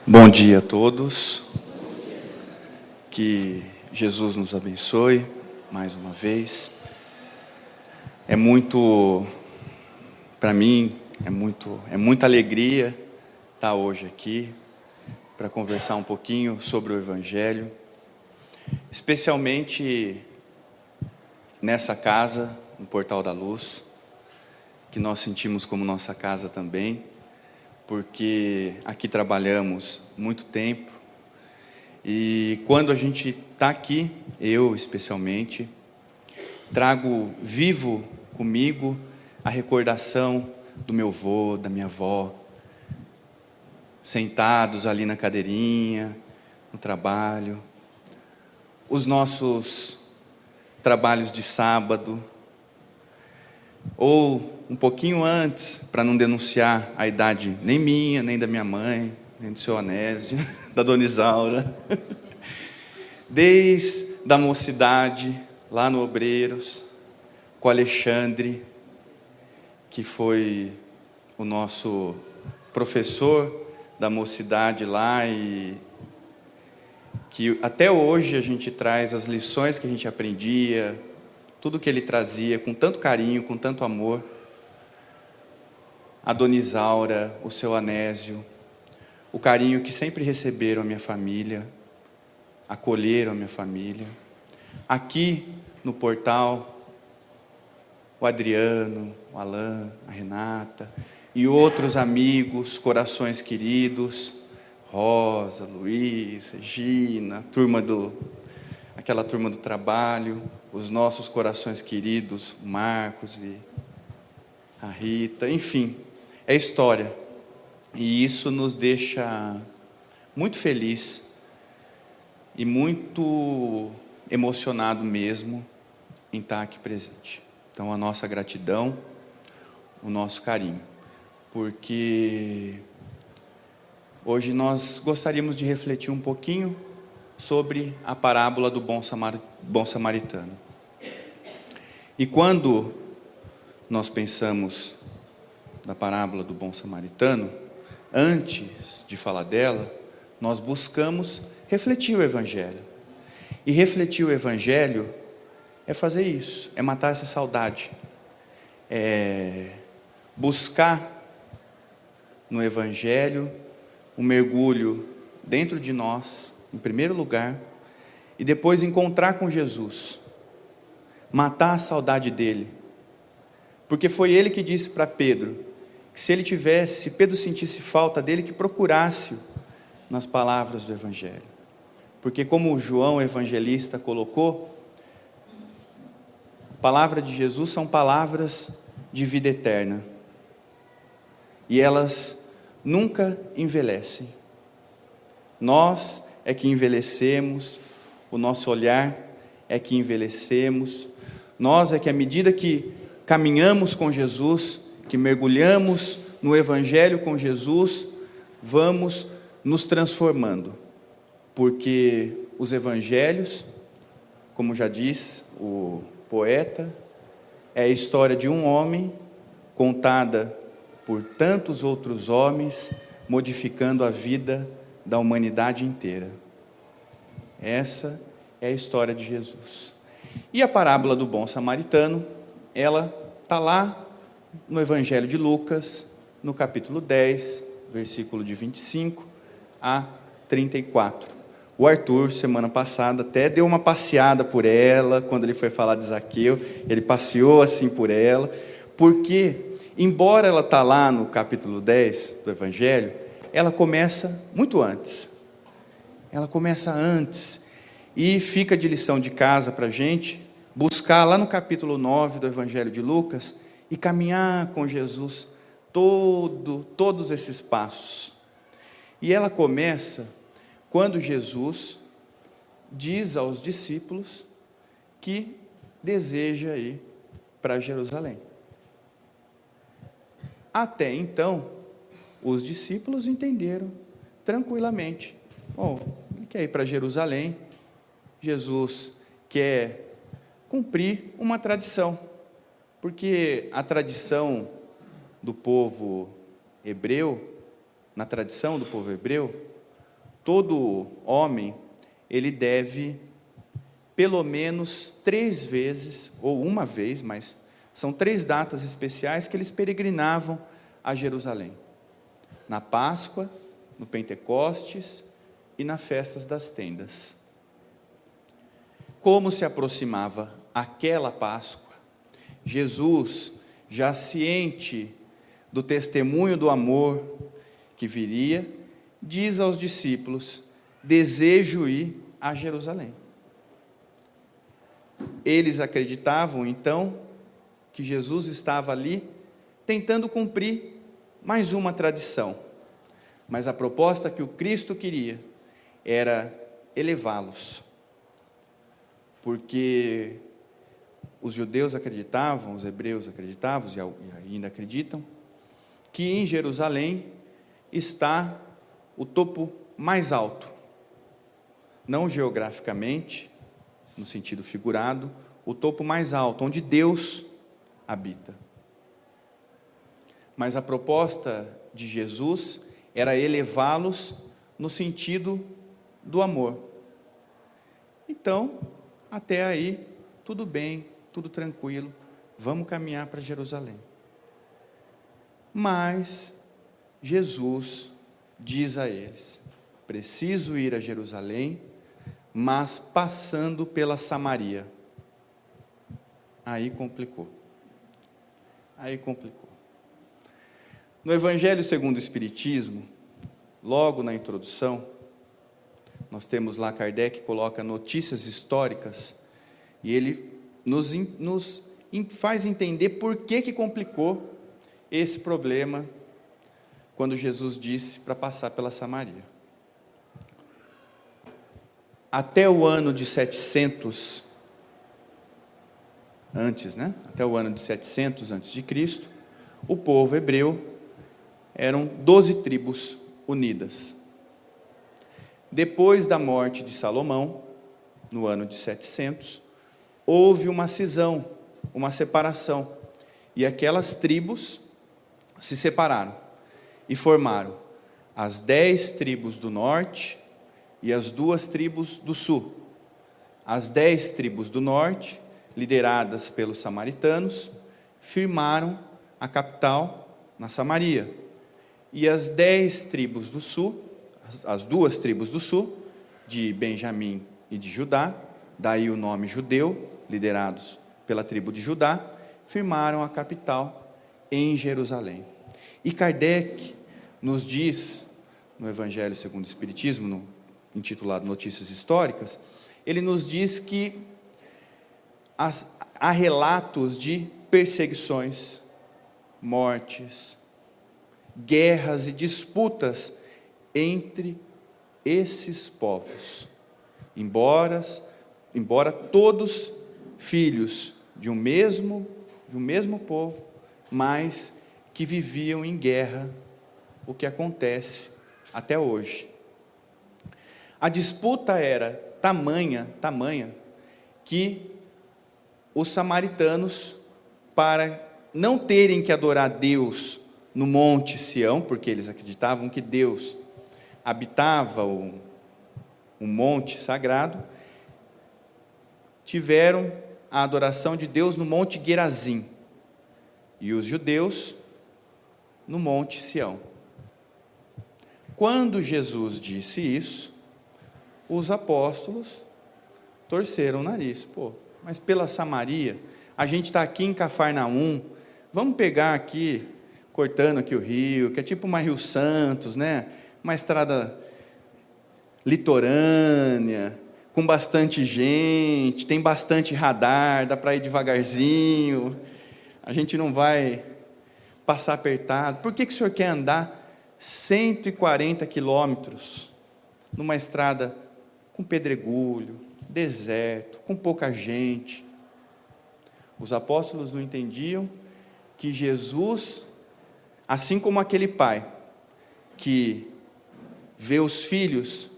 Bom dia a todos, que Jesus nos abençoe mais uma vez. Para mim, é muita alegria estar hoje aqui para conversar um pouquinho sobre o Evangelho, especialmente nessa casa, no Portal da Luz, que nós sentimos como nossa casa também, porque aqui trabalhamos muito tempo, e quando a gente está aqui, eu especialmente, trago vivo comigo a recordação do meu avô, da minha avó, sentados ali na cadeirinha, no trabalho, os nossos trabalhos de sábado, ou um pouquinho antes, para não denunciar a idade nem minha, nem da minha mãe, nem do seu Anésio, da dona Isaura, desde a mocidade, lá no Obreiros, com o Alexandre, que foi o nosso professor da mocidade lá, e que até hoje a gente traz as lições que a gente aprendia, tudo que ele trazia com tanto carinho, com tanto amor. A dona Isaura, o seu Anésio, o carinho que sempre receberam a minha família, acolheram a minha família. Aqui no portal, o Adriano, o Alain, a Renata e outros amigos, corações queridos, Rosa, Luiz, Regina, aquela turma do trabalho, os nossos corações queridos, Marcos e a Rita, enfim, é história. E isso nos deixa muito feliz e muito emocionado mesmo em estar aqui presente. Então, a nossa gratidão, o nosso carinho, porque hoje nós gostaríamos de refletir um pouquinho sobre a parábola do bom samaritano. E quando nós pensamos na parábola do bom samaritano, antes de falar dela, nós buscamos refletir o Evangelho. E refletir o Evangelho é fazer isso, é matar essa saudade, é buscar no Evangelho um mergulho dentro de nós, em primeiro lugar, e depois encontrar com Jesus, matar a saudade dele, porque foi ele que disse para Pedro, que se Pedro sentisse falta dele, que procurasse-o nas palavras do Evangelho, porque como João evangelista colocou, a palavra de Jesus são palavras de vida eterna, e elas nunca envelhecem. Nós é que envelhecemos, o nosso olhar é que envelhecemos, nós é que à medida que caminhamos com Jesus, que mergulhamos no Evangelho com Jesus, vamos nos transformando, porque os Evangelhos, como já diz o poeta, é a história de um homem contada por tantos outros homens, modificando a vida da humanidade inteira. Essa é a história de Jesus. E a parábola do bom samaritano, ela está lá no Evangelho de Lucas, no capítulo 10, versículo de 25 a 34. O Arthur, semana passada, até deu uma passeada por ela, quando ele foi falar de Zaqueu, ele passeou assim por ela, porque, embora ela está lá no capítulo 10 do Evangelho, ela começa muito antes. Ela começa antes, e fica de lição de casa para a gente, buscar lá no capítulo 9 do Evangelho de Lucas, e caminhar com Jesus todos esses passos. E ela começa quando Jesus diz aos discípulos que deseja ir para Jerusalém. Até então, os discípulos entenderam tranquilamente. Bom, ele quer ir para Jerusalém, Jesus quer cumprir uma tradição, porque a tradição do povo hebreu, na tradição do povo hebreu, todo homem, ele deve, pelo menos 3 vezes, ou uma vez, mas são 3 datas especiais que eles peregrinavam a Jerusalém: na Páscoa, no Pentecostes e nas festas das tendas. Como se aproximava aquela Páscoa, Jesus, já ciente do testemunho do amor que viria, diz aos discípulos: desejo ir a Jerusalém. Eles acreditavam então que Jesus estava ali tentando cumprir mais uma tradição, mas a proposta que o Cristo queria era elevá-los, porque os judeus acreditavam, os hebreus acreditavam e ainda acreditam, que em Jerusalém está o topo mais alto, não geograficamente, no sentido figurado, o topo mais alto, onde Deus habita. Mas a proposta de Jesus era elevá-los no sentido do amor. Então, até aí, tudo bem, tudo tranquilo, vamos caminhar para Jerusalém. Mas Jesus diz a eles: preciso ir a Jerusalém, mas passando pela Samaria. Aí complicou. No Evangelho segundo o Espiritismo, logo na introdução, nós temos lá, Kardec coloca notícias históricas, e ele nos faz entender por que complicou esse problema, quando Jesus disse para passar pela Samaria. Até o ano de 700, até o ano de 700 a.C., o povo hebreu eram 12 tribos unidas. Depois da morte de Salomão, no ano de 700, houve uma cisão, uma separação, e aquelas tribos se separaram e formaram as 10 tribos do norte e as 2 tribos do sul. As 10 tribos do norte, lideradas pelos samaritanos, firmaram a capital na Samaria. E as 10 tribos do sul, as 2 tribos do sul, de Benjamim e de Judá, daí o nome judeu, liderados pela tribo de Judá, firmaram a capital em Jerusalém. E Kardec nos diz, no Evangelho segundo o Espiritismo, intitulado Notícias Históricas, ele nos diz que há relatos de perseguições, mortes, guerras e disputas entre esses povos, embora todos filhos de um mesmo povo, mas que viviam em guerra, o que acontece até hoje. A disputa era tamanha, que os samaritanos, para não terem que adorar Deus no Monte Sião, porque eles acreditavam que Deus habitava um monte sagrado, tiveram a adoração de Deus no Monte Gerazim, e os judeus no Monte Sião. Quando Jesus disse isso, os apóstolos torceram o nariz. Mas pela Samaria, a gente está aqui em Cafarnaum, vamos pegar aqui, cortando aqui o rio, que é tipo uma Rio Santos, né? Uma estrada litorânea, com bastante gente, tem bastante radar, dá para ir devagarzinho, a gente não vai passar apertado. Por que o senhor quer andar 140 quilômetros numa estrada com pedregulho, deserto, com pouca gente? Os apóstolos não entendiam que Jesus, assim como aquele pai que vê os filhos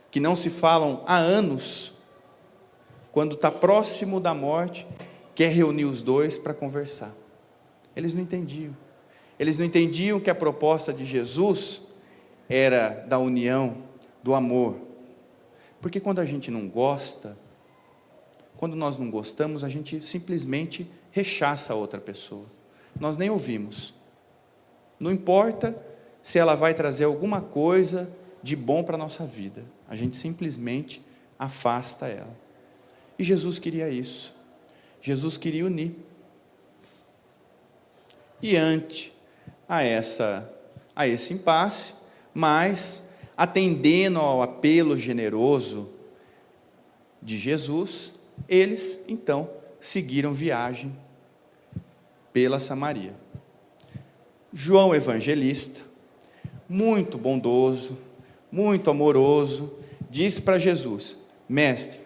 que não se falam há anos, quando está próximo da morte, quer reunir os dois para conversar. Eles não entendiam que a proposta de Jesus era da união do amor. Porque quando a gente não gosta, quando nós não gostamos, a gente simplesmente rechaça a outra pessoa. Nós nem ouvimos. Não importa se ela vai trazer alguma coisa de bom para a nossa vida. A gente simplesmente afasta ela. E Jesus queria isso. Jesus queria unir. E ante a esse impasse, mas atendendo ao apelo generoso de Jesus, eles então seguiram viagem pela Samaria. João Evangelista, muito bondoso, muito amoroso, disse para Jesus: mestre,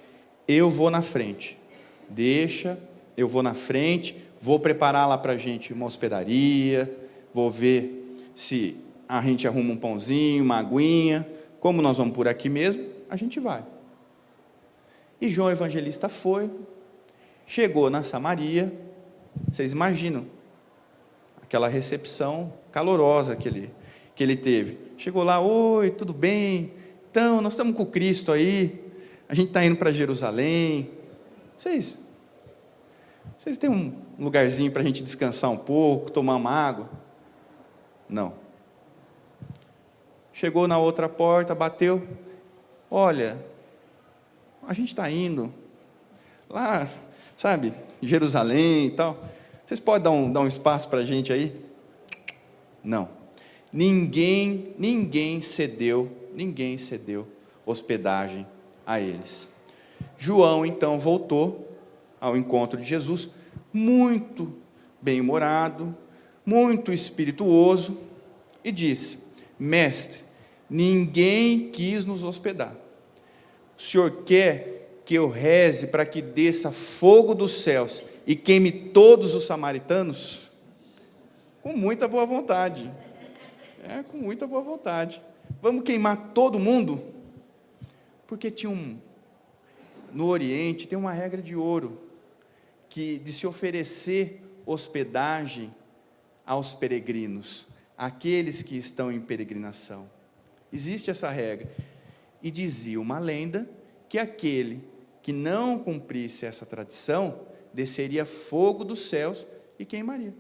eu vou na frente, eu vou na frente, vou preparar lá para a gente uma hospedaria, vou ver se a gente arruma um pãozinho, uma aguinha, como nós vamos por aqui mesmo, a gente vai. E João Evangelista foi, chegou na Samaria, vocês imaginam, aquela recepção calorosa que ele teve. Chegou lá: oi, tudo bem? Então, nós estamos com Cristo aí, a gente está indo para Jerusalém. Vocês têm um lugarzinho para a gente descansar um pouco, tomar uma água? Não. Chegou na outra porta, bateu: olha, a gente está indo lá, sabe, Jerusalém e tal. Vocês podem dar um espaço para a gente aí? Não. Ninguém cedeu hospedagem a eles. João então voltou ao encontro de Jesus, muito bem-humorado, muito espirituoso, e disse: mestre, ninguém quis nos hospedar. O senhor quer que eu reze para que desça fogo dos céus e queime todos os samaritanos? Com muita boa vontade. Com muita boa vontade. Vamos queimar todo mundo? Porque no Oriente tem uma regra de ouro, de se oferecer hospedagem aos peregrinos, aqueles que estão em peregrinação. Existe essa regra. E dizia uma lenda que aquele que não cumprisse essa tradição, desceria fogo dos céus e queimaria.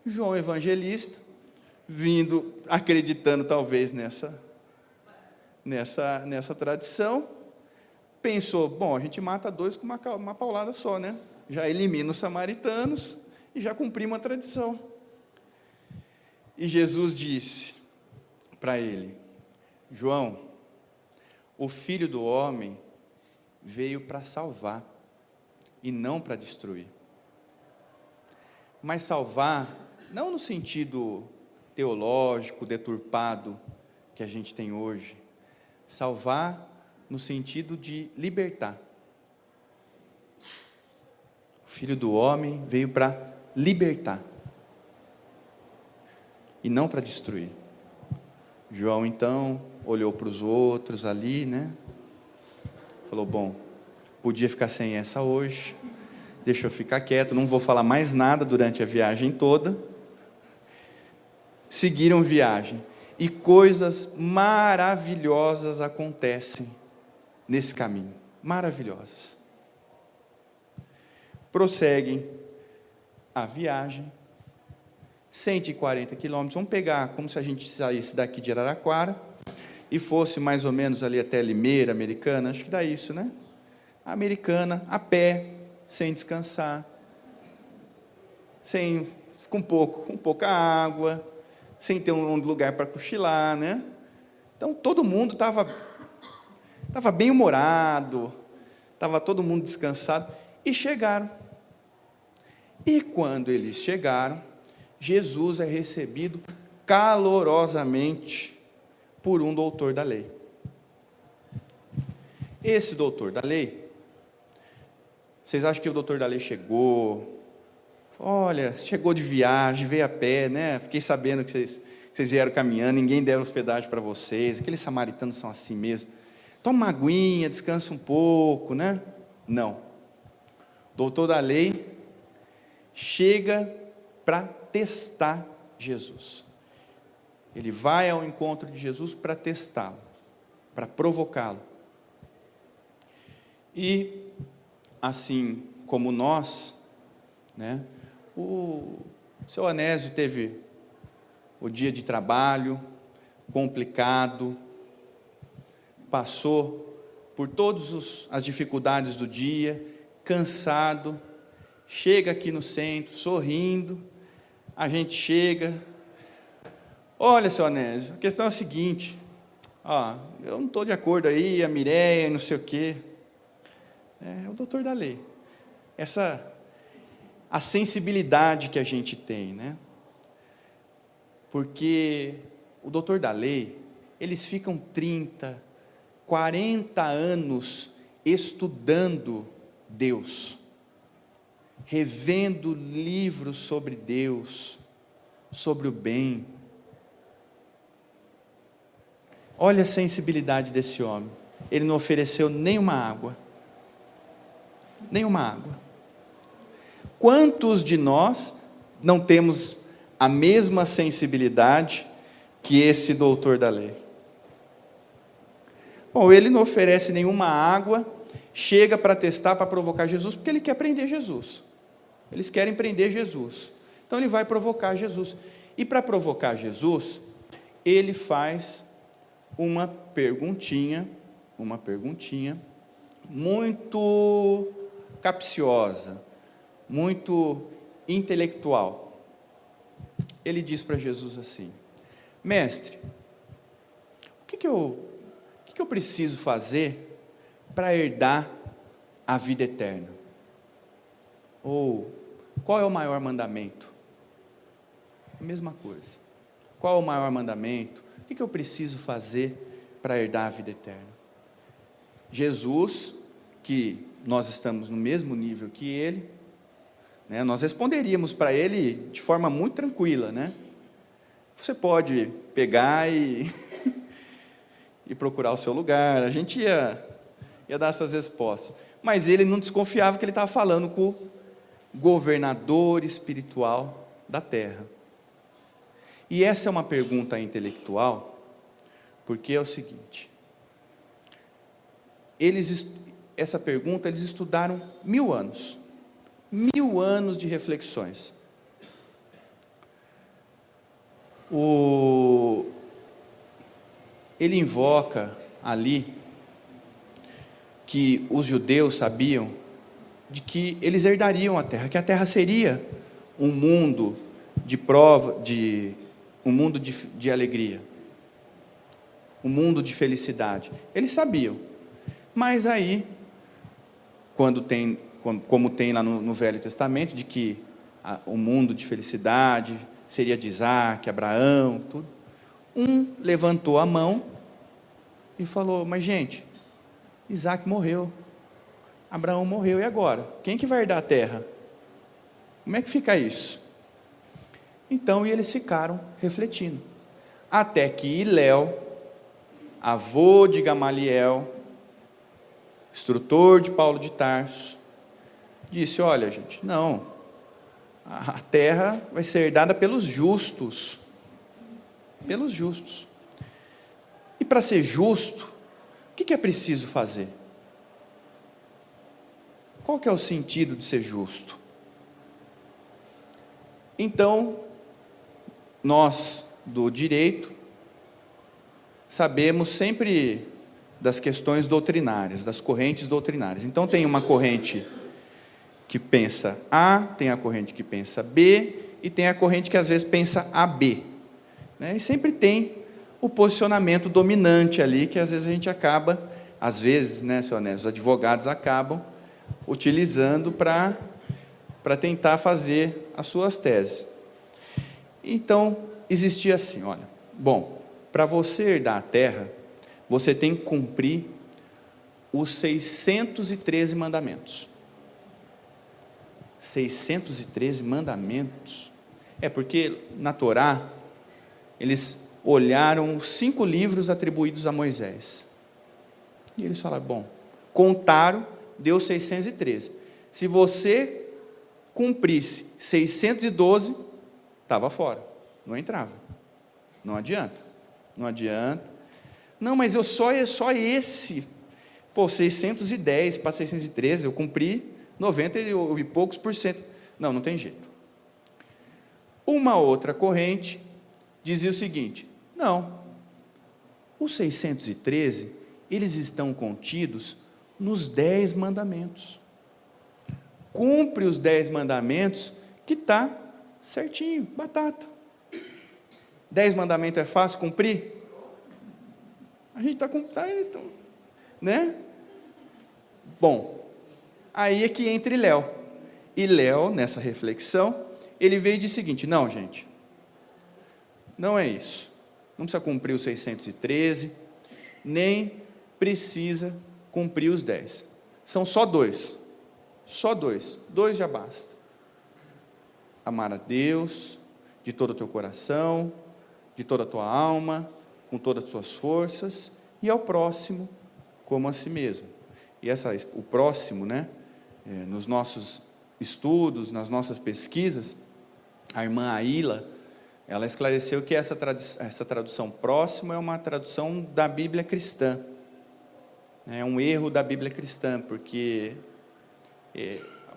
João Evangelista, acreditando talvez nessa tradição, pensou: bom, a gente mata dois com uma paulada só, né? Já elimina os samaritanos e já cumprimos a tradição. E Jesus disse para ele: João, o Filho do Homem veio para salvar e não para destruir. Mas salvar não no sentido teológico, deturpado que a gente tem hoje. Salvar no sentido de libertar. O Filho do Homem veio para libertar e não para destruir. João então olhou para os outros ali, né? Falou: bom, podia ficar sem essa hoje, deixa eu ficar quieto, não vou falar mais nada durante a viagem toda. Seguiram viagem, e coisas maravilhosas acontecem nesse caminho, maravilhosas. Prosseguem a viagem, 140 quilômetros, vamos pegar como se a gente saísse daqui de Araraquara, e fosse mais ou menos ali até Limeira, Americana, acho que dá isso, né? Americana, a pé, sem descansar, com pouca água, sem ter um lugar para cochilar, né? Então, todo mundo estava bem-humorado, estava todo mundo descansado, e chegaram. E quando eles chegaram, Jesus é recebido calorosamente por um doutor da lei. Esse doutor da lei, vocês acham que o doutor da lei chegou, olha, chegou de viagem, veio a pé, né? Fiquei sabendo que vocês vieram caminhando, ninguém deu hospedagem para vocês, aqueles samaritanos são assim mesmo. Toma uma aguinha, descansa um pouco, né? Não. O doutor da lei chega para testar Jesus. Ele vai ao encontro de Jesus para testá-lo. para provocá-lo. E, assim como nós, né, o seu Anésio teve o dia de trabalho complicado, passou por todas as dificuldades do dia, cansado, chega aqui no centro, sorrindo, a gente chega, olha, seu Anésio, a questão é a seguinte, eu não estou de acordo aí, a Mireia, não sei o quê, é o doutor da lei, a sensibilidade que a gente tem, né? Porque o doutor da lei, eles ficam 30, 40 anos estudando Deus, revendo livros sobre Deus, sobre o bem. Olha a sensibilidade desse homem. Ele não ofereceu nenhuma água. Nenhuma água. Quantos de nós não temos a mesma sensibilidade que esse doutor da lei? Bom, ele não oferece nenhuma água, chega para testar, para provocar Jesus, porque ele quer prender Jesus. Eles querem prender Jesus. Então ele vai provocar Jesus. E para provocar Jesus, ele faz uma perguntinha muito capciosa, muito intelectual. Ele diz para Jesus assim: mestre, o que eu preciso fazer para herdar a vida eterna? Ou, qual é o maior mandamento? A mesma coisa. Qual é o maior mandamento? O que eu preciso fazer para herdar a vida eterna? Jesus, que nós estamos no mesmo nível que ele, né, nós responderíamos para ele de forma muito tranquila, né? Você pode pegar e procurar o seu lugar, a gente ia dar essas respostas, mas ele não desconfiava que ele estava falando com o governador espiritual da terra. E essa é uma pergunta intelectual, porque é o seguinte, essa pergunta eles estudaram 1000 anos, 1000 anos de reflexões. Ele invoca ali que os judeus sabiam de que eles herdariam a terra, que a terra seria um mundo de prova, um mundo de alegria, um mundo de felicidade. Eles sabiam, mas aí, como tem lá no Velho Testamento, de que o mundo de felicidade seria de Isaac, Abraão, tudo, levantou a mão e falou: mas gente, Isaac morreu, Abraão morreu, e agora? Quem que vai herdar a terra? Como é que fica isso? Então, eles ficaram refletindo, até que Hilel, avô de Gamaliel, instrutor de Paulo de Tarso, disse: olha, gente, não, a terra vai ser herdada pelos justos, e para ser justo, o que é preciso fazer? Qual que é o sentido de ser justo? Então, nós do direito sabemos sempre das questões doutrinárias, das correntes doutrinárias. Então tem uma corrente que pensa A, tem a corrente que pensa B, e tem a corrente que às vezes pensa AB, né? E sempre tem o posicionamento dominante ali, que às vezes a gente acaba, né, seu Anésio, os advogados acabam utilizando para tentar fazer as suas teses. Então, existia assim, olha, bom, para você herdar a terra, você tem que cumprir os 613 mandamentos. 613 mandamentos? É porque na Torá, eles olharam os 5 livros atribuídos a Moisés. E eles falaram: bom, contaram, deu 613. Se você cumprisse 612, estava fora, não entrava. Não adianta. Não, mas eu só esse. Pô, 610 para 613, eu cumpri 90 e poucos por cento. Não tem jeito. Uma outra corrente dizia o seguinte: não, os 613, eles estão contidos nos 10 mandamentos. Cumpre os 10 mandamentos que está certinho, batata. 10 mandamentos é fácil cumprir? A gente está então, né? Bom, aí é que entra Léo. E Léo, nessa reflexão, ele veio e disse o seguinte: não, gente, não é isso. Não precisa cumprir os 613, nem precisa cumprir os 10. São só 2. Só 2. 2 já basta. Amar a Deus de todo o teu coração, de toda a tua alma, com todas as tuas forças, e ao próximo como a si mesmo. E o próximo, né, nos nossos estudos, nas nossas pesquisas, a irmã Aila, ela esclareceu que essa tradução próximo é uma tradução da Bíblia cristã. É um erro da Bíblia cristã, porque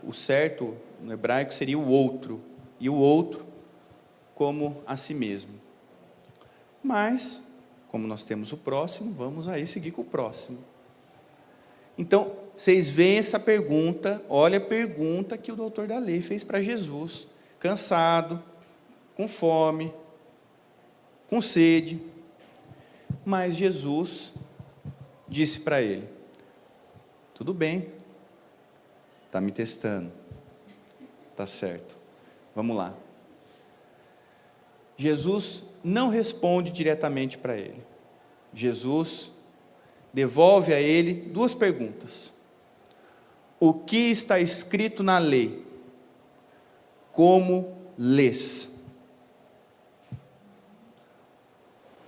o certo no hebraico seria o outro, e o outro como a si mesmo. Mas, como nós temos o próximo, vamos aí seguir com o próximo. Então, vocês veem essa pergunta, olha a pergunta que o doutor da lei fez para Jesus, cansado, com fome, com sede, mas Jesus disse para ele: tudo bem, está me testando, está certo, vamos lá. Jesus não responde diretamente para ele. Jesus devolve a ele 2 perguntas. O que está escrito na lei? Como lês?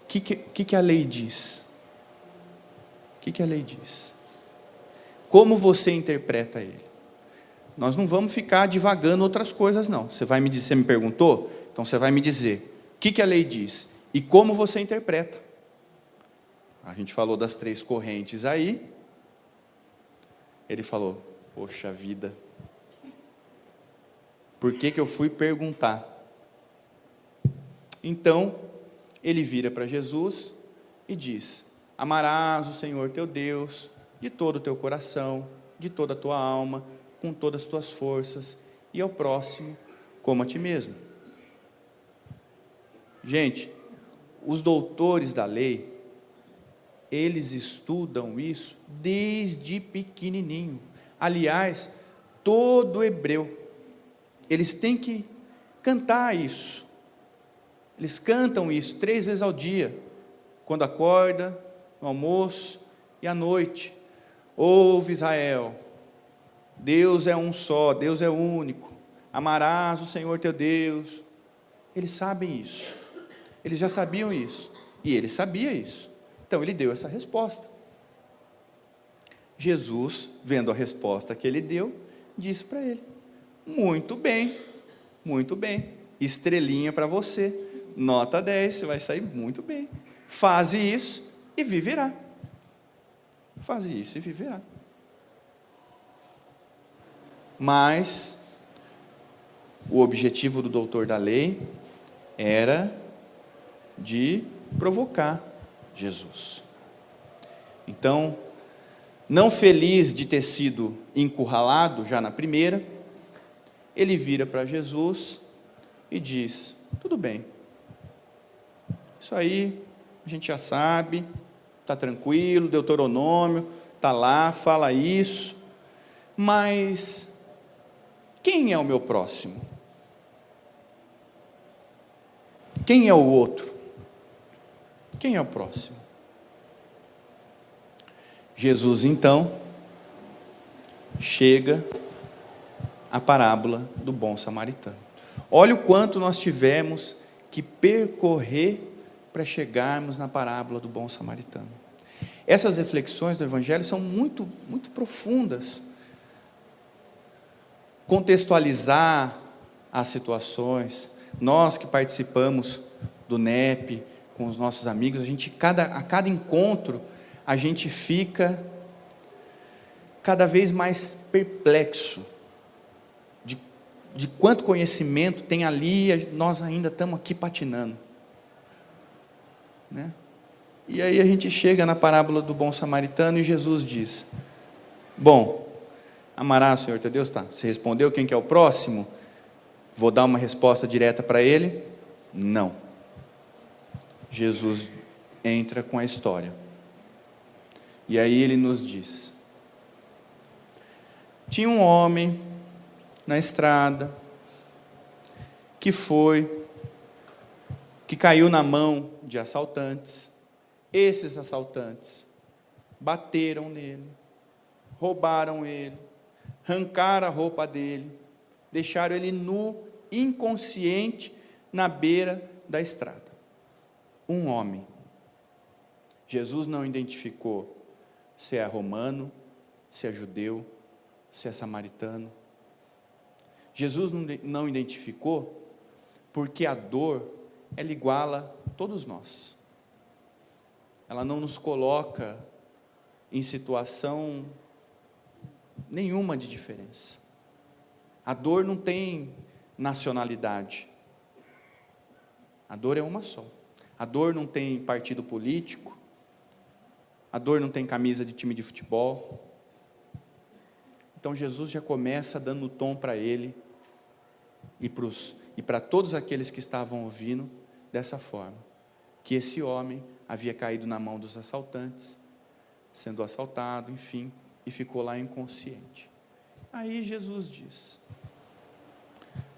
O que a lei diz? O que a lei diz? Como você interpreta ele? Nós não vamos ficar divagando outras coisas, não. Você vai me dizer, você me perguntou? Então você vai me dizer o que a lei diz e como você interpreta. A gente falou das 3 correntes aí. Ele falou: poxa vida, por que eu fui perguntar? Então, ele vira para Jesus e diz: amarás o Senhor teu Deus de todo o teu coração, de toda a tua alma, com todas as tuas forças, e ao próximo como a ti mesmo. Gente, os doutores da lei, eles estudam isso desde pequenininho. Aliás, todo hebreu, eles têm que cantar isso. Eles cantam isso 3 vezes ao dia, quando acorda, no almoço e à noite. Ouve, Israel, Deus é um só, Deus é único. Amarás o Senhor teu Deus. Eles sabem isso. Eles já sabiam isso. E ele sabia isso. Então ele deu essa resposta. Jesus, vendo a resposta que ele deu, disse para ele: muito bem, estrelinha para você, nota 10, você vai sair muito bem. Faze isso e viverá. Faze isso e viverá. Mas o objetivo do doutor da lei era de provocar Jesus. Então, não feliz de ter sido encurralado já na primeira, ele vira para Jesus e diz: tudo bem, isso aí a gente já sabe, está tranquilo, Deuteronômio está lá, fala isso, mas quem é o meu próximo? Quem é o outro? Quem é o próximo? Jesus, então, chega à parábola do bom samaritano. Olha o quanto nós tivemos que percorrer para chegarmos na parábola do bom samaritano. Essas reflexões do Evangelho são muito, muito profundas. Contextualizar as situações. Nós que participamos do NEP, com os nossos amigos, a cada encontro, a gente fica cada vez mais perplexo de quanto conhecimento tem ali, nós ainda estamos aqui patinando, né? E aí a gente chega na parábola do bom samaritano e Jesus diz: bom, amarás o Senhor teu Deus, tá? Você respondeu quem que é o próximo? Vou dar uma resposta direta para ele? Não. Jesus entra com a história. E aí ele nos diz: tinha um homem na estrada que caiu na mão de assaltantes. Esses assaltantes bateram nele, roubaram ele, arrancaram a roupa dele, deixaram ele nu, inconsciente, na beira da estrada. Um homem. Jesus não identificou se é romano, se é judeu, se é samaritano. Jesus não identificou porque a dor, ela iguala todos nós. Ela não nos coloca em situação nenhuma de diferença. A dor não tem nacionalidade. A dor é uma só. A dor não tem partido político. A dor não tem camisa de time de futebol. Então Jesus já começa dando o tom para ele e para todos aqueles que estavam ouvindo dessa forma, que esse homem havia caído na mão dos assaltantes, sendo assaltado, enfim, e ficou lá inconsciente. Aí Jesus diz: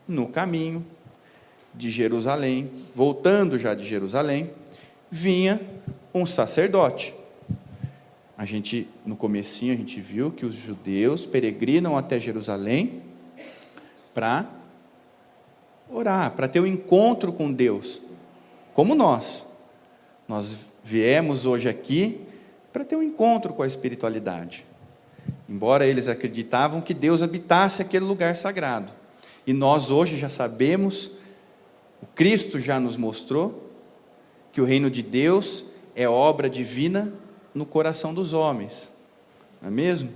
no caminho de Jerusalém, voltando já de Jerusalém, vinha um sacerdote. No comecinho a gente viu que os judeus peregrinam até Jerusalém para orar, para ter um encontro com Deus, como nós viemos hoje aqui para ter um encontro com a espiritualidade, embora eles acreditavam que Deus habitasse aquele lugar sagrado, e nós hoje já sabemos, o Cristo já nos mostrou, que o reino de Deus é obra divina no coração dos homens, não é mesmo?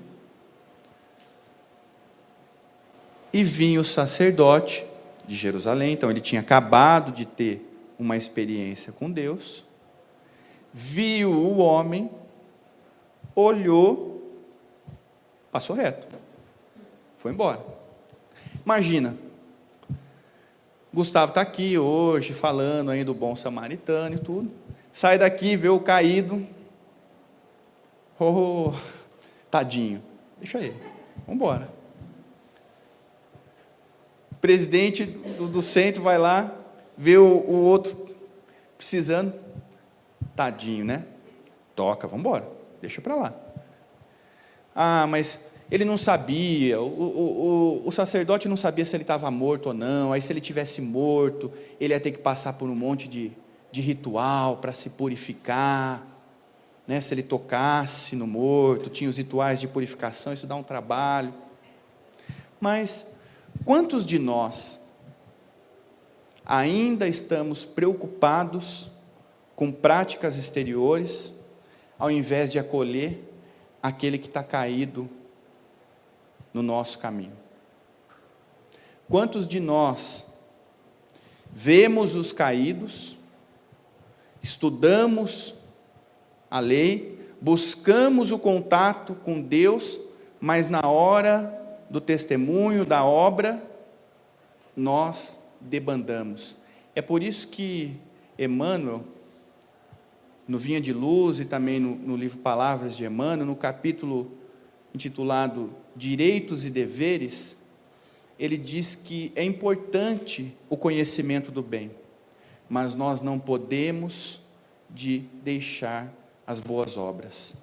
E vinha o sacerdote de Jerusalém, então ele tinha acabado de ter uma experiência com Deus, viu o homem, olhou, passou reto, foi embora. Imagina, Gustavo está aqui hoje, falando aí do bom samaritano e tudo, sai daqui, vê o caído, oh, tadinho, deixa ele, vamos embora. O presidente do centro vai lá, vê o outro precisando, tadinho, né? Toca, vamos embora, deixa para lá. Ah, mas ele não sabia, o sacerdote não sabia se ele estava morto ou não, aí se ele tivesse morto, ele ia ter que passar por um monte de ritual para se purificar, né? Se ele tocasse no morto, tinha os rituais de purificação, isso dá um trabalho. Mas quantos de nós ainda estamos preocupados com práticas exteriores, ao invés de acolher aquele que está caído no nosso caminho? Quantos de nós vemos os caídos, estudamos a lei, buscamos o contato com Deus, mas na hora do testemunho, da obra, nós debandamos? É por isso que Emmanuel, no Vinha de Luz e também no livro Palavras de Emmanuel, no capítulo intitulado Direitos e Deveres, ele diz que é importante o conhecimento do bem, mas nós não podemos deixar as boas obras.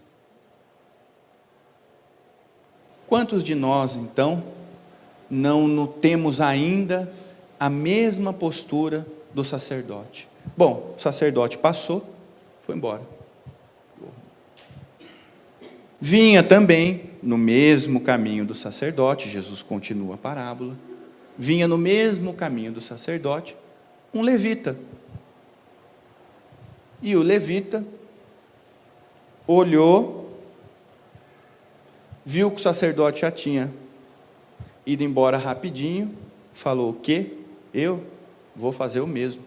Quantos de nós, então, não temos ainda a mesma postura do sacerdote? Bom, o sacerdote passou, foi embora. Vinha também no mesmo caminho do sacerdote, Jesus continua a parábola, vinha no mesmo caminho do sacerdote um levita. E o levita olhou, viu que o sacerdote já tinha ido embora rapidinho, falou: o quê? Eu vou fazer o mesmo.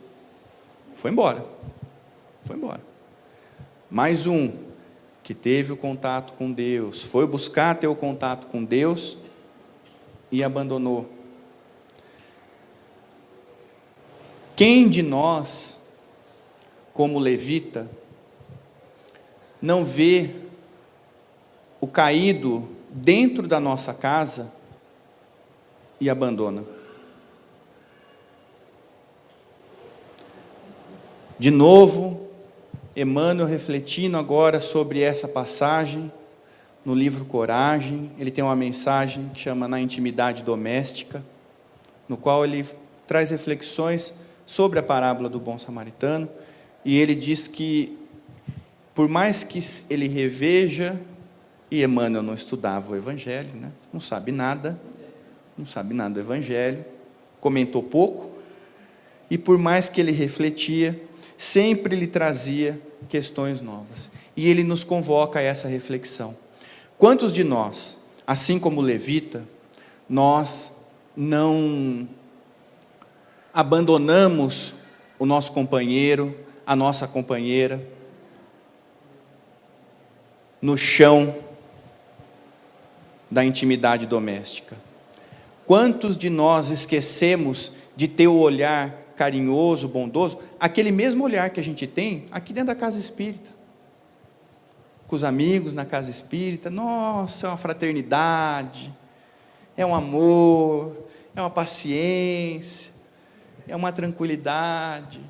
Foi embora. Foi embora. Mais um que teve o contato com Deus, foi buscar ter o contato com Deus e abandonou. Quem de nós, como levita, não vê o caído dentro da nossa casa e abandona? De novo, Emmanuel refletindo agora sobre essa passagem, no livro Coragem, ele tem uma mensagem que chama Na Intimidade Doméstica, no qual ele traz reflexões sobre a parábola do bom samaritano, e ele diz que, por mais que ele reveja, e Emmanuel não estudava o Evangelho, né? Não sabe nada do Evangelho, comentou pouco, e por mais que ele refletia, sempre lhe trazia questões novas, e ele nos convoca a essa reflexão. Quantos de nós, assim como o levita, nós não abandonamos o nosso companheiro, a nossa companheira, no chão da intimidade doméstica? Quantos de nós esquecemos de ter o olhar carinhoso, bondoso, aquele mesmo olhar que a gente tem aqui dentro da casa espírita, com os amigos na casa espírita? Nossa, é uma fraternidade, é um amor, é uma paciência, é uma tranquilidade.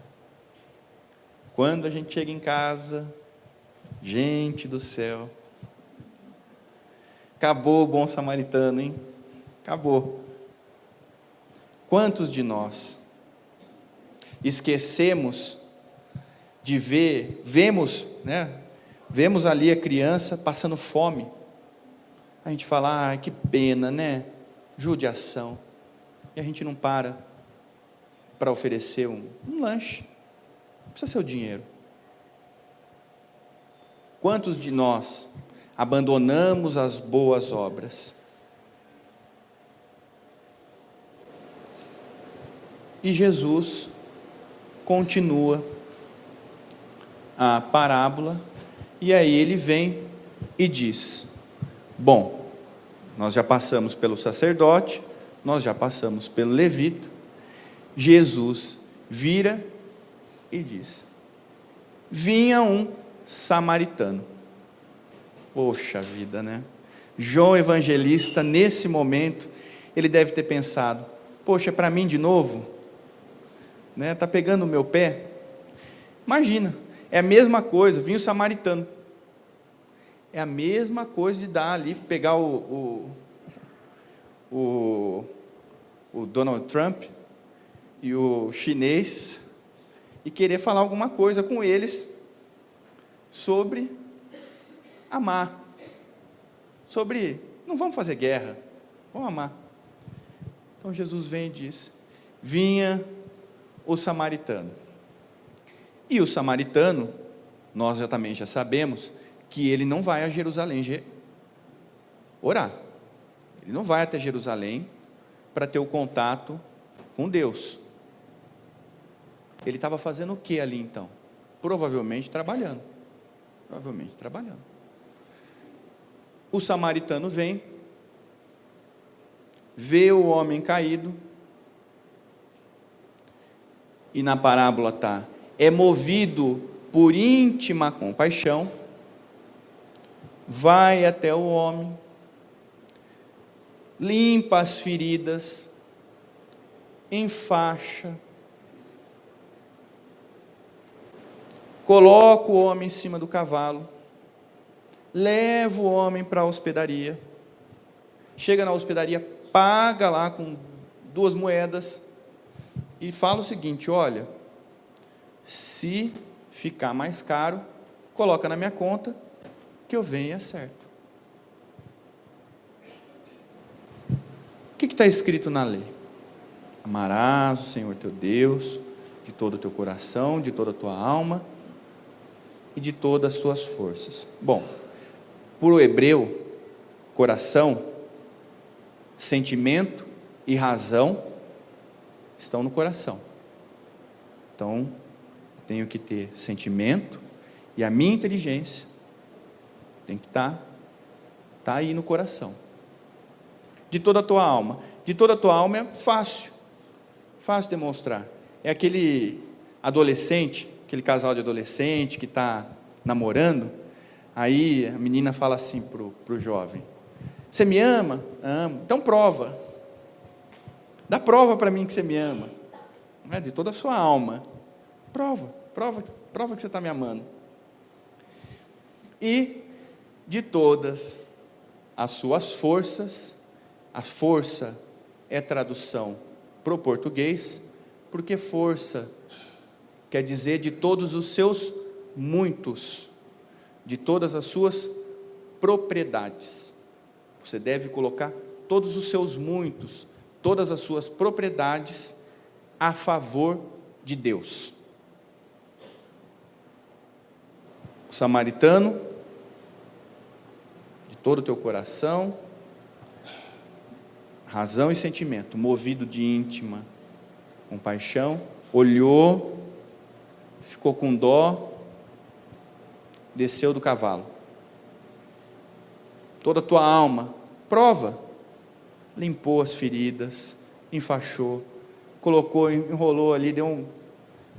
Quando a gente chega em casa, gente do céu, acabou o bom samaritano, hein? Acabou. Quantos de nós esquecemos de vemos ali a criança passando fome, a gente fala: que pena, né? Judiação. E a gente não para oferecer um lanche, não precisa ser o dinheiro. Quantos de nós abandonamos as boas obras? E Jesus continua a parábola, e aí ele vem e diz: bom, nós já passamos pelo sacerdote, nós já passamos pelo levita. Jesus vira e diz: vinha um samaritano. Poxa vida, né? João Evangelista, nesse momento, ele deve ter pensado: poxa, é para mim de novo? Né? Está pegando o meu pé? Imagina, é a mesma coisa, vinha o samaritano. É a mesma coisa de dar ali, pegar o Donald Trump e o chinês e querer falar alguma coisa com eles sobre amar, sobre não vamos fazer guerra, vamos amar. Então Jesus vem e diz: vinha o samaritano. E o samaritano, nós também já sabemos que ele não vai a Jerusalém orar. Ele não vai até Jerusalém para ter o contato com Deus. Ele estava fazendo o que ali então? Provavelmente trabalhando. O samaritano vem, vê o homem caído, e na parábola está: é movido por íntima compaixão, vai até o homem, limpa as feridas, enfaixa, coloca o homem em cima do cavalo, leva o homem para a hospedaria, chega na hospedaria, paga lá com 2 moedas, e fala o seguinte: olha, se ficar mais caro, coloca na minha conta, que eu venho e acerto. O que está escrito na lei? Amarás o Senhor teu Deus de todo o teu coração, de toda a tua alma e de todas as suas forças. Bom, para o hebreu, coração, sentimento e razão estão no coração. Então, tenho que ter sentimento e a minha inteligência tem que estar aí no coração. De toda a tua alma. De toda a tua alma é fácil demonstrar. É aquele adolescente, aquele casal de adolescente que está namorando, aí a menina fala assim pro jovem: você me ama? Amo. Então prova. Dá prova para mim que você me ama. Não é? De toda a sua alma. Prova que você está me amando. E de todas as suas forças, a força é tradução para o português, porque força quer dizer de todos os seus muitos, de todas as suas propriedades. Você deve colocar todos os seus muitos, todas as suas propriedades a favor de Deus. O samaritano, de todo o teu coração, razão e sentimento, movido de íntima compaixão, olhou, ficou com dó, desceu do cavalo. Toda a tua alma, prova, limpou as feridas, enfaixou, colocou, enrolou ali,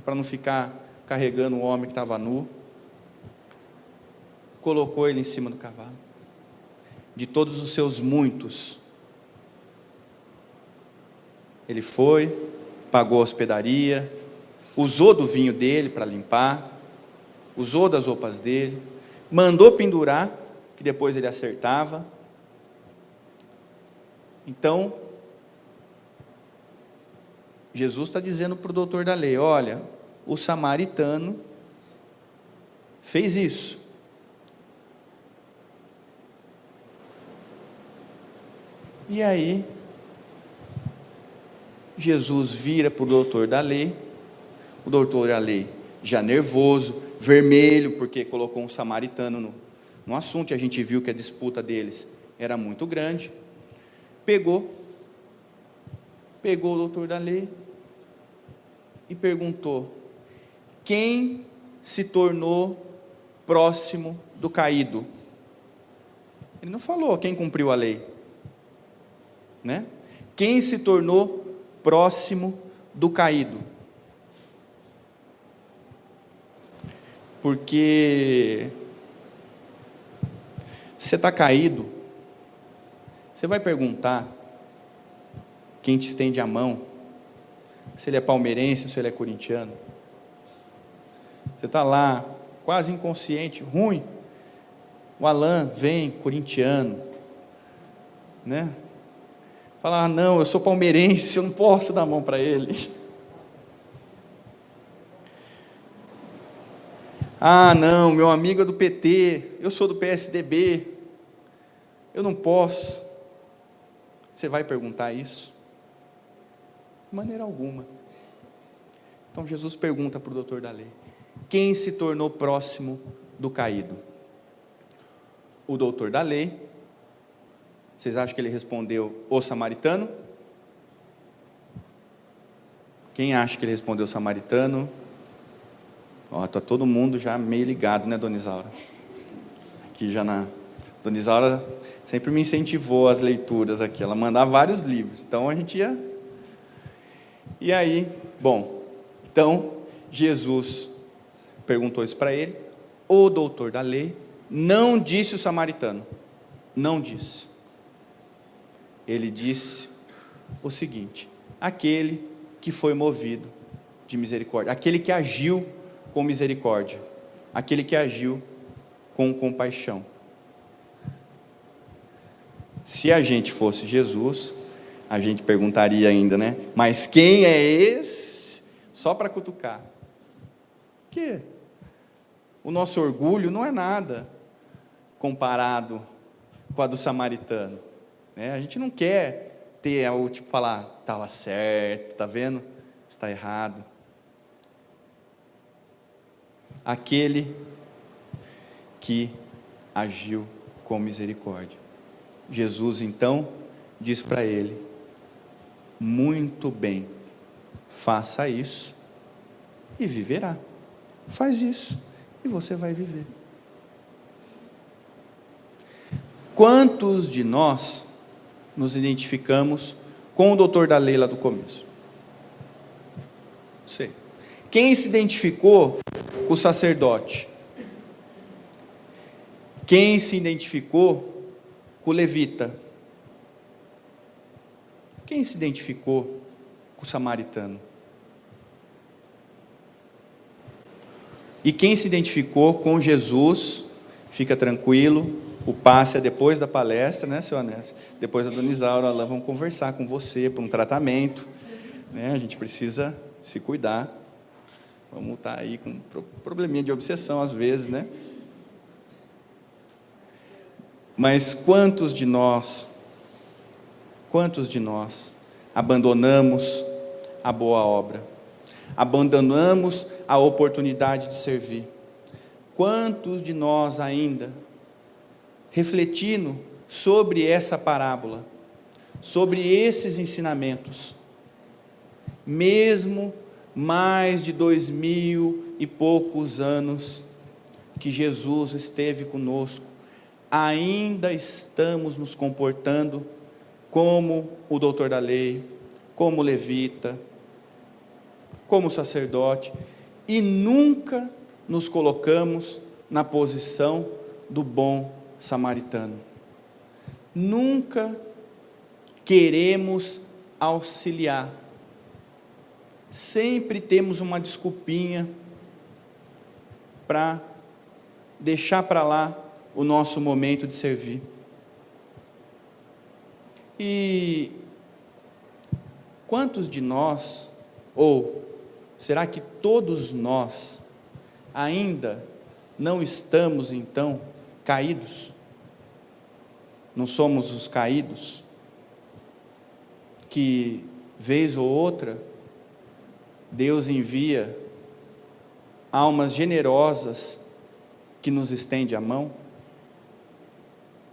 para não ficar carregando o homem que estava nu, colocou ele em cima do cavalo. De todos os seus muitos, ele foi, pagou a hospedaria, usou do vinho dele para limpar, usou das roupas dele, mandou pendurar, que depois ele acertava. Então, Jesus está dizendo para o doutor da lei: olha, o samaritano fez isso. E aí, Jesus vira para o doutor da lei, o doutor da lei já nervoso, vermelho, porque colocou um samaritano no assunto, e a gente viu que a disputa deles era muito grande. Pegou o doutor da lei e perguntou: quem se tornou próximo do caído? Ele não falou quem cumpriu a lei, né? Quem se tornou próximo do caído? Porque você está caído, você vai perguntar quem te estende a mão, se ele é palmeirense ou se ele é corintiano. Você está lá, quase inconsciente, ruim. O Alan vem, corintiano, né? Fala: não, eu sou palmeirense, eu não posso dar a mão para ele. Não, meu amigo é do PT, eu sou do PSDB, eu não posso. Você vai perguntar isso? De maneira alguma. Então Jesus pergunta para o doutor da lei: quem se tornou próximo do caído? O doutor da lei, vocês acham que ele respondeu o samaritano? Quem acha que ele respondeu o samaritano? Está todo mundo já meio ligado, né, Dona Isaura? Aqui já Dona Isaura sempre me incentivou as leituras aqui, ela mandava vários livros, então a gente ia. E aí, então Jesus perguntou isso para ele. O doutor da lei não disse o samaritano, não disse. Ele disse o seguinte: aquele que foi movido de misericórdia, aquele que agiu com misericórdia, aquele que agiu com compaixão. Se a gente fosse Jesus, a gente perguntaria ainda, né? Mas quem é esse? Só para cutucar. Que o nosso orgulho não é nada comparado com a do samaritano, né? A gente não quer ter o tipo falar: estava certo, está vendo? Está errado. Aquele que agiu com misericórdia. Jesus então diz para ele: muito bem, faça isso e viverá. Faz isso e você vai viver. Quantos de nós nos identificamos com o doutor da lei lá do começo? Sei. Quem se identificou com o sacerdote? Quem se identificou com o levita? Quem se identificou com o samaritano? E quem se identificou com Jesus, fica tranquilo, o passe é depois da palestra, né, seu Anésio? Depois da dona Isaura, lá vão conversar com você para um tratamento, né? A gente precisa se cuidar. Vamos estar aí com probleminha de obsessão às vezes, né? Mas quantos de nós abandonamos a boa obra? Abandonamos a oportunidade de servir? Quantos de nós ainda, refletindo sobre essa parábola, sobre esses ensinamentos, mesmo mais de 2000 e poucos anos que Jesus esteve conosco, ainda estamos nos comportando como o doutor da lei, como o levita, como o sacerdote, e nunca nos colocamos na posição do bom samaritano. Nunca queremos auxiliar. Sempre temos uma desculpinha para deixar para lá o nosso momento de servir. E quantos de nós, ou será que todos nós, ainda não estamos então caídos? Não somos os caídos que, vez ou outra, Deus envia almas generosas que nos estende a mão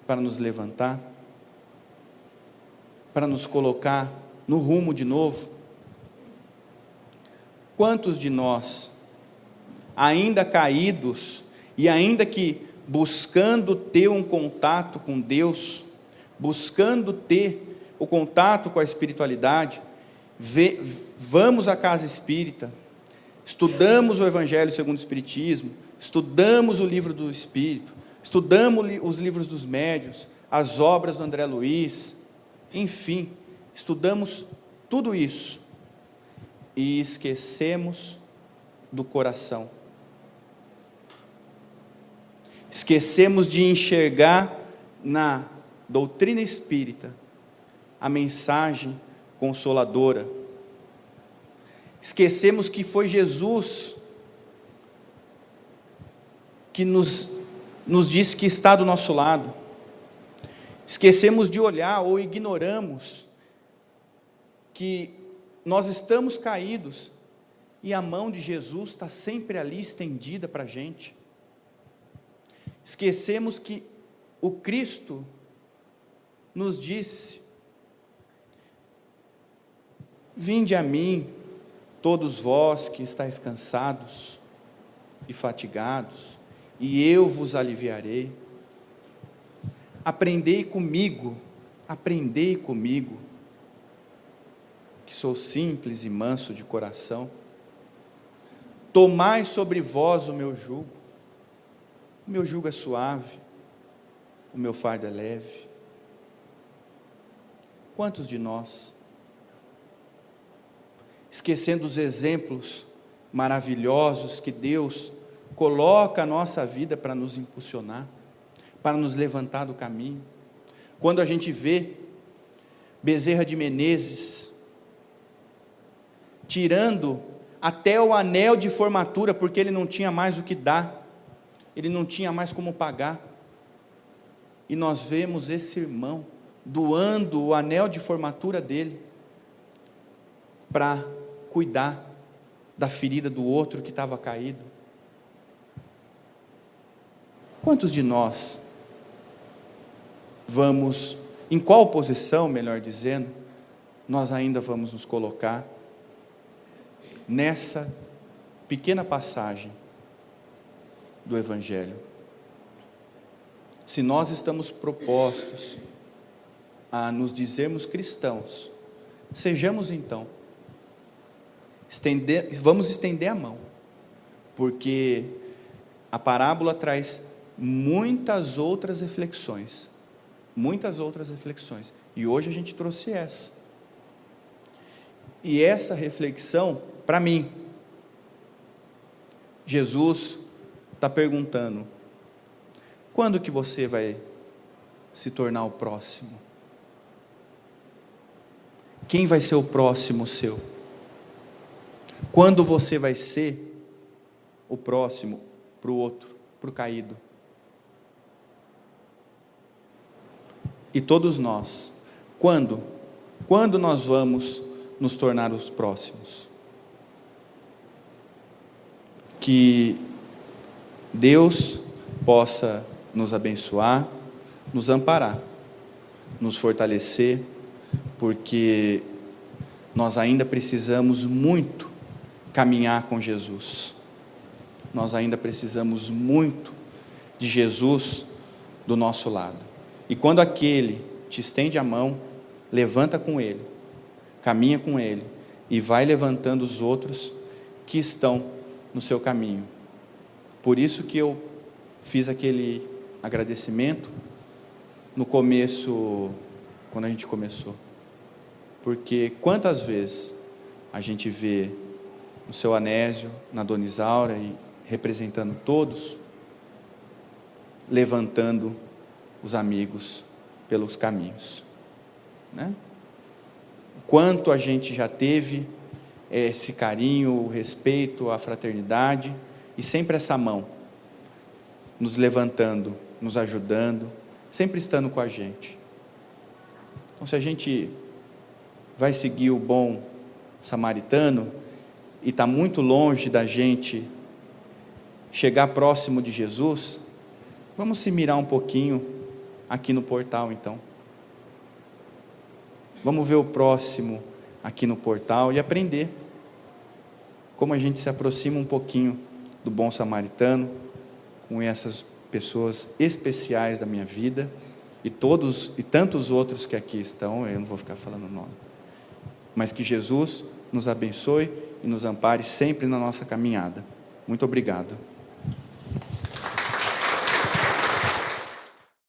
para nos levantar, para nos colocar no rumo de novo? Quantos de nós, ainda caídos, e ainda que buscando ter um contato com Deus, buscando ter o contato com a espiritualidade, vamos à casa espírita, estudamos o Evangelho segundo o Espiritismo, estudamos o livro do Espírito, estudamos os livros dos médiuns, as obras do André Luiz, enfim, estudamos tudo isso, e esquecemos do coração. Esquecemos de enxergar na doutrina espírita a mensagem consoladora. Esquecemos que foi Jesus que nos disse que está do nosso lado. Esquecemos de olhar ou ignoramos que nós estamos caídos e a mão de Jesus está sempre ali estendida para a gente. Esquecemos que o Cristo nos disse: vinde a mim, todos vós que estáis cansados e fatigados, e eu vos aliviarei. Aprendei comigo, que sou simples e manso de coração. Tomai sobre vós o meu jugo é suave, o meu fardo é leve. Quantos de nós, esquecendo os exemplos maravilhosos que Deus coloca a nossa vida para nos impulsionar, para nos levantar do caminho, quando a gente vê Bezerra de Menezes tirando até o anel de formatura, porque ele não tinha mais o que dar, ele não tinha mais como pagar, e nós vemos esse irmão doando o anel de formatura dele, para cuidar da ferida do outro que estava caído. Quantos de nós vamos, em qual posição, melhor dizendo, nós ainda vamos nos colocar nessa pequena passagem do Evangelho? Se nós estamos propostos a nos dizermos cristãos, sejamos então, vamos estender a mão, porque a parábola traz muitas outras reflexões, e hoje a gente trouxe essa. E essa reflexão, para mim, Jesus está perguntando: quando que você vai se tornar o próximo? Quem vai ser o próximo seu? Quando você vai ser o próximo para o outro, para o caído? E todos nós, quando nós vamos nos tornar os próximos? Que Deus possa nos abençoar, nos amparar, nos fortalecer, porque nós ainda precisamos muito caminhar com Jesus. Nós ainda precisamos muito de Jesus do nosso lado. E quando aquele te estende a mão, levanta com ele, caminha com ele e vai levantando os outros que estão no seu caminho. Por isso que eu fiz aquele agradecimento no começo, quando a gente começou. Porque quantas vezes a gente vê no seu Anésio, na Dona Isaura, e representando todos, levantando os amigos pelos caminhos, né? Quanto a gente já teve esse carinho, o respeito, a fraternidade, e sempre essa mão, nos levantando, nos ajudando, sempre estando com a gente. Então, se a gente vai seguir o bom samaritano, e está muito longe da gente chegar próximo de Jesus, vamos se mirar um pouquinho aqui no portal então. Vamos ver o próximo aqui no portal e aprender como a gente se aproxima um pouquinho do bom samaritano, com essas pessoas especiais da minha vida, e tantos outros que aqui estão, eu não vou ficar falando o nome, mas que Jesus nos abençoe e nos ampare sempre na nossa caminhada. Muito obrigado.